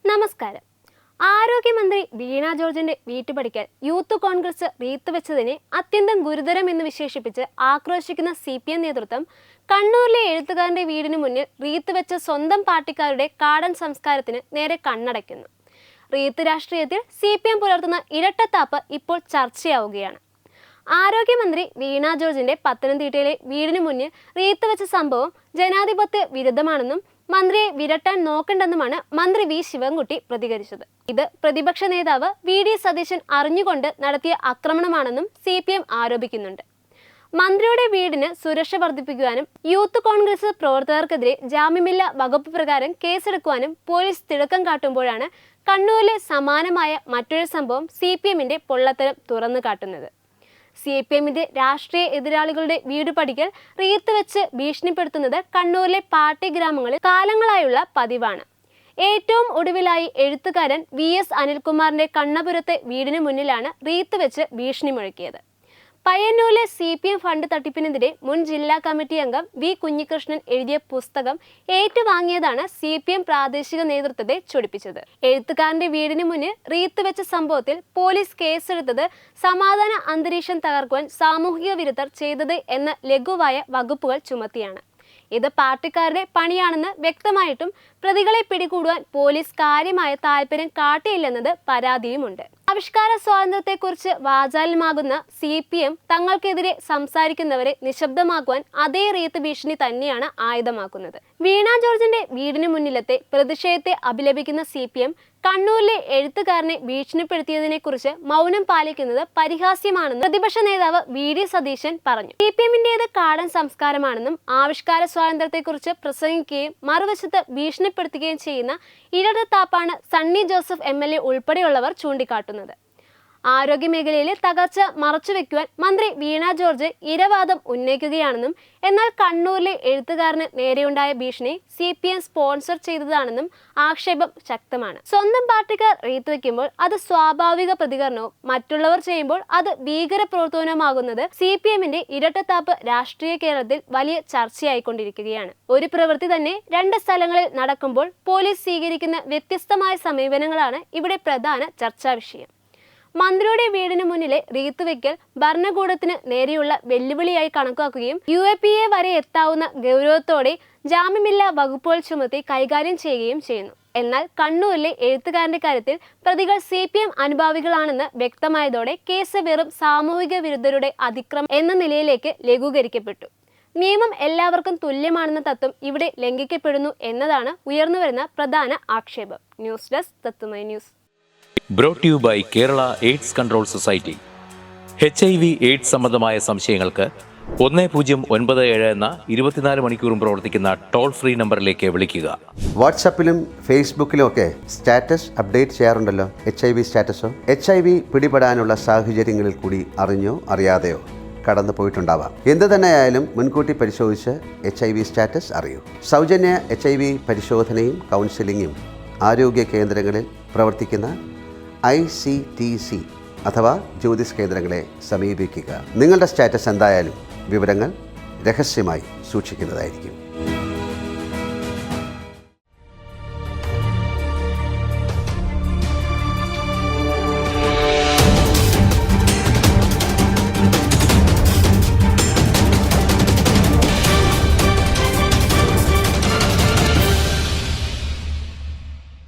നമസ്കാരം. ആരോഗ്യമന്ത്രി വീണ ജോർജിന്റെ വീട്ടുപടിക്കൽ യൂത്ത് കോൺഗ്രസ് റീത്ത് വെച്ചതിനെ അത്യന്തം ഗുരുതരം എന്ന് വിശേഷിപ്പിച്ച് ആക്രോശിക്കുന്ന CPM നേതൃത്വം കണ്ണൂരിലെ എഴുത്തുകാരന്റെ വീടിന് മുന്നിൽ റീത്ത് വെച്ച സ്വന്തം പാർട്ടിക്കാരുടെ കാടൻ സംസ്കാരത്തിന് നേരെ കണ്ണടയ്ക്കുന്നു. റീത്ത് രാഷ്ട്രീയത്തിൽ CPM പുലർത്തുന്ന ഇരട്ടത്താപ്പ് ഇപ്പോൾ ചർച്ചയാവുകയാണ്. ആരോഗ്യമന്ത്രി വീണ ജോർജിന്റെ പത്തനംതിട്ടയിലെ വീടിന് മുന്നിൽ റീത്ത് വെച്ച സംഭവം ജനാധിപത്യ വിരുദ്ധമാണെന്നും മന്ത്രിയെ വിരട്ടാൻ നോക്കണ്ടെന്നുമാണ് മന്ത്രി വി ശിവൻകുട്ടി പ്രതികരിച്ചത്. ഇത് പ്രതിപക്ഷ നേതാവ് VD സതീശൻ അറിഞ്ഞുകൊണ്ട് നടത്തിയ ആക്രമണമാണെന്നും CPM ആരോപിക്കുന്നുണ്ട്. മന്ത്രിയുടെ വീടിന് സുരക്ഷ വർദ്ധിപ്പിക്കുവാനും യൂത്ത് കോൺഗ്രസ് പ്രവർത്തകർക്കെതിരെ ജാമ്യമില്ലാ വകുപ്പ് പ്രകാരം കേസെടുക്കുവാനും പോലീസ് തിടുക്കം കാട്ടുമ്പോഴാണ് കണ്ണൂരിലെ സമാനമായ മറ്റൊരു സംഭവം CPMന്റെ പൊള്ളത്തരം തുറന്നു കാട്ടുന്നത്. CPMന്റെ രാഷ്ട്രീയ എതിരാളികളുടെ വീട് പടിക്കൽ റീത്ത് വെച്ച് ഭീഷണിപ്പെടുത്തുന്നത് കണ്ണൂരിലെ പാർട്ടി ഗ്രാമങ്ങളിൽ കാലങ്ങളായുള്ള പതിവാണ്. ഏറ്റവും ഒടുവിലായി എഴുത്തുകാരൻ VS അനിൽകുമാറിന്റെ കണ്ണപുരത്തെ വീടിന് മുന്നിലാണ് റീത്ത് വെച്ച് ഭീഷണി മുഴക്കിയത്. പയ്യന്നൂരിലെ CPM ഫണ്ട് തട്ടിപ്പിനെതിരെ മുൻ ജില്ലാ കമ്മിറ്റി അംഗം V കുഞ്ഞികൃഷ്ണൻ എഴുതിയ പുസ്തകം ഏറ്റുവാങ്ങിയതാണ് CPM പ്രാദേശിക നേതൃത്വത്തെ ചൊടിപ്പിച്ചത്. എഴുത്തുകാരന്റെ വീടിന് മുന്നിൽ റീത്ത് വെച്ച സംഭവത്തിൽ പോലീസ് കേസെടുത്തത് സമാധാന അന്തരീക്ഷം തകർക്കുവാൻ സാമൂഹിക വിരുദ്ധർ ചെയ്തത് എന്ന ലഘുവായ വകുപ്പുകൾ ചുമത്തിയാണ്. ഇത് പാർട്ടിക്കാരുടെ പണിയാണെന്ന് വ്യക്തമായിട്ടും പ്രതികളെ പിടികൂടുവാൻ പോലീസ് കാര്യമായ താല്പര്യം കാട്ടിയില്ലെന്നത് പരാതിയുമുണ്ട്. ആവിഷ്കാര സ്വാതന്ത്ര്യത്തെക്കുറിച്ച് വാചാലമാകുന്ന CPM തങ്ങൾക്കെതിരെ സംസാരിക്കുന്നവരെ നിശബ്ദമാക്കുവാൻ അതേ റീത്ത് ഭീഷണി തന്നെയാണ് ആയുധമാക്കുന്നത്. വീണ ജോർജിന്റെ വീടിന് മുന്നിലത്തെ പ്രതിഷേധത്തെ അപലപിക്കുന്ന CPM കണ്ണൂരിലെ എഴുത്തുകാരനെ ഭീഷണിപ്പെടുത്തിയതിനെ കുറിച്ച് മൗനം പാലിക്കുന്നത് പരിഹാസ്യമാണെന്ന് പ്രതിപക്ഷ നേതാവ് VD സതീശൻ പറഞ്ഞു. CPMന്റേത് കാടൻ സംസ്കാരമാണെന്നും ആവിഷ്കാര സ്വാതന്ത്ര്യത്തെക്കുറിച്ച് പ്രസംഗിക്കുകയും മറുവശത്ത് ഭീഷണിപ്പെടുത്തുകയും ചെയ്യുന്ന ഇരട്ടത്താപ്പാണ് സണ്ണി ജോസഫ് MLA ഉൾപ്പെടെയുള്ളവർ ചൂണ്ടിക്കാട്ടുന്നത്. ആരോഗ്യമേഖലയിലെ തകർച്ച മറച്ചുവെക്കുവാൻ മന്ത്രി വീണ ജോർജ് ഇരവാദം ഉന്നയിക്കുകയാണെന്നും എന്നാൽ കണ്ണൂരിലെ എഴുത്തുകാരന് നേരെയുണ്ടായ ഭീഷണി CPM സ്പോൺസർ ചെയ്തതാണെന്നും ആക്ഷേപം ശക്തമാണ്. സ്വന്തം പാർട്ടിക്കാർ റീത്ത് വയ്ക്കുമ്പോൾ അത് സ്വാഭാവിക പ്രതികരണവും മറ്റുള്ളവർ ചെയ്യുമ്പോൾ അത് ഭീകര പ്രവർത്തനവുമാകുന്നത് CPMന്റെ ഇരട്ടത്താപ്പ് രാഷ്ട്രീയ കേരളത്തിൽ വലിയ ചർച്ചയായിക്കൊണ്ടിരിക്കുകയാണ്. ഒരു പ്രവൃത്തി തന്നെ രണ്ട് സ്ഥലങ്ങളിൽ നടക്കുമ്പോൾ പോലീസ് സ്വീകരിക്കുന്ന വ്യത്യസ്തമായ സമീപനങ്ങളാണ് ഇവിടെ പ്രധാന ചർച്ചാ വിഷയം. മന്ത്രിയുടെ വീടിന് മുന്നിലെ റീത്ത് വയ്ക്കൽ ഭരണകൂടത്തിന് നേരെയുള്ള വെല്ലുവിളിയായി കണക്കാക്കുകയും UAPA വരെ എത്താവുന്ന ഗൗരവത്തോടെ ജാമ്യമില്ലാ വകുപ്പുകൾ ചുമത്തി കൈകാര്യം ചെയ്യുകയും ചെയ്യുന്നു. എന്നാൽ കണ്ണൂരിലെ എഴുത്തുകാരന്റെ കാര്യത്തിൽ പ്രതികൾ CPM അനുഭാവികളാണെന്ന് വ്യക്തമായതോടെ കേസ് വെറും സാമൂഹിക വിരുദ്ധരുടെ അതിക്രമം എന്ന നിലയിലേക്ക് ലഘൂകരിക്കപ്പെട്ടു. നിയമം എല്ലാവർക്കും തുല്യമാണെന്ന തത്വം ഇവിടെ ലംഘിക്കപ്പെടുന്നു എന്നതാണ് ഉയർന്നുവരുന്ന പ്രധാന ആക്ഷേപം. News desk Tatwamayi news. Brought to you by Kerala AIDS Control Society. HIV/AIDS സംബന്ധമായ സംശയങ്ങൾക്ക് 1097 എന്ന 24 മണിക്കൂറും പ്രവർത്തിക്കുന്ന ടോൾ ഫ്രീ നമ്പറിലേക്ക് വിളിക്കുക. വാട്സാപ്പിലും ഫേസ്ബുക്കിലും ഒക്കെ സ്റ്റാറ്റസ് അപ്ഡേറ്റ് ചെയ്യാറുണ്ടല്ലോ. HIV സ്റ്റാറ്റസോ HIV പിടിപെടാനുള്ള സാഹചര്യങ്ങളിൽ കൂടി അറിഞ്ഞോ അറിയാതെയോ കടന്നു പോയിട്ടുണ്ടാവാം. എന്ത് തന്നെയായാലും മുൻകൂട്ടി പരിശോധിച്ച് HIV സ്റ്റാറ്റസ് അറിയൂ. സൗജന്യ HIV പരിശോധനയും കൗൺസിലിങ്ങും ആരോഗ്യ കേന്ദ്രങ്ങളിൽ പ്രവർത്തിക്കുന്ന ICTC അഥവാ ജ്യോതിസ് കേന്ദ്രങ്ങളെ സമീപിക്കുക. നിങ്ങളുടെ സ്റ്റാറ്റസ് എന്തായാലും വിവരങ്ങൾ രഹസ്യമായി സൂക്ഷിക്കുന്നതായിരിക്കും.